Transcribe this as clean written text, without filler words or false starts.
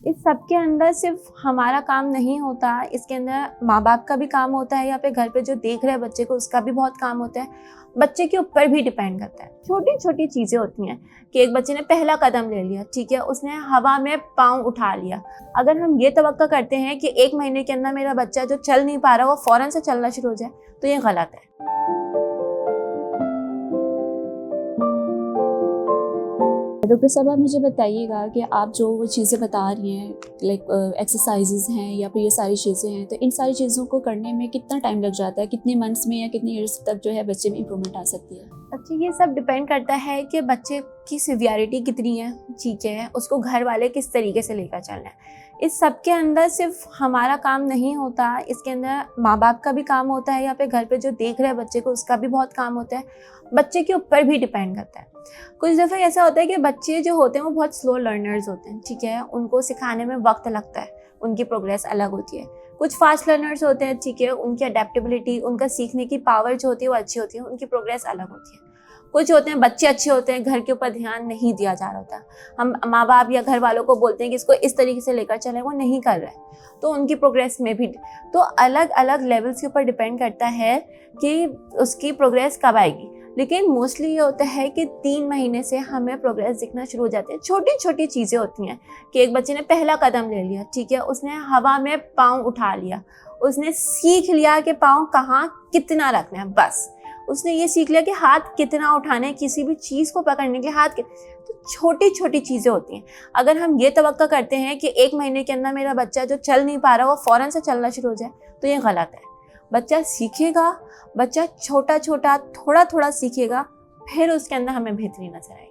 इस सब के अंदर सिर्फ हमारा काम नहीं होता, इसके अंदर माँ बाप का भी काम होता है, या फिर घर पे जो देख रहे हैं बच्चे को उसका भी बहुत काम होता है। बच्चे के ऊपर भी डिपेंड करता है। छोटी छोटी चीज़ें होती हैं कि एक बच्चे ने पहला कदम ले लिया, ठीक है, उसने हवा में पाँव उठा लिया। अगर हम ये तवक्का करते हैं कि 1 महीने के अंदर मेरा बच्चा जो चल नहीं पा रहा वो फ़ौरन से चलना शुरू हो जाए, तो ये गलत है। डॉक्टर साहब, आप मुझे बताइएगा कि आप जो वो चीज़ें बता रही हैं, लाइक एक्सरसाइजेज हैं या फिर ये सारी चीज़ें हैं, तो इन सारी चीज़ों को करने में कितना टाइम लग जाता है? कितने मंथ्स में या कितने ईयर्स तक जो है बच्चे में इम्प्रूवमेंट आ सकती है? अच्छा, ये सब डिपेंड करता है कि बच्चे की सिवियरिटी कितनी है, ठीक है, उसको घर वाले किस तरीके से लेकर चलना है। इस सब के अंदर सिर्फ हमारा काम नहीं होता, इसके अंदर माँ बाप का भी काम होता है, या फिर घर पे जो देख रहे हैं बच्चे को उसका भी बहुत काम होता है। बच्चे के ऊपर भी डिपेंड करता है। कुछ दफ़े ऐसा होता है कि बच्चे जो होते हैं वो बहुत स्लो लर्नर्स होते हैं, ठीक है, उनको सिखाने में वक्त लगता है, उनकी प्रोग्रेस अलग होती है। कुछ फास्ट लर्नर्स होते हैं, ठीक है, उनकी अडेप्टेबिलिटी, उनका सीखने की पावर जो होती है वो अच्छी होती है, उनकी प्रोग्रेस अलग होती है। कुछ होते हैं बच्चे अच्छे होते हैं, घर के ऊपर ध्यान नहीं दिया जा रहा होता, हम माँ बाप या घर वालों को बोलते हैं कि इसको इस तरीके से लेकर चलें, वो नहीं कर रहे, तो उनकी प्रोग्रेस में भी तो अलग अलग लेवल्स के ऊपर डिपेंड करता है कि उसकी प्रोग्रेस कब आएगी। लेकिन मोस्टली ये होता है कि 3 महीने से हमें प्रोग्रेस दिखना शुरू हो जाती है। छोटी छोटी चीज़ें होती हैं कि एक बच्चे ने पहला कदम ले लिया, ठीक है, उसने हवा में पाँव उठा लिया, उसने सीख लिया कि पाँव कहाँ कितना रखना है, बस उसने ये सीख लिया कि हाथ कितना उठाना है, किसी भी चीज़ को पकड़ने के हाथ तो छोटी छोटी चीज़ें होती हैं। अगर हम ये तवक्का करते हैं कि 1 महीने के अंदर मेरा बच्चा जो चल नहीं पा रहा वो फ़ौरन से चलना शुरू हो जाए, तो ये गलत है। बच्चा सीखेगा, बच्चा छोटा छोटा थोड़ा थोड़ा सीखेगा, फिर उसके अंदर हमें बेहतरी नजर आएगी।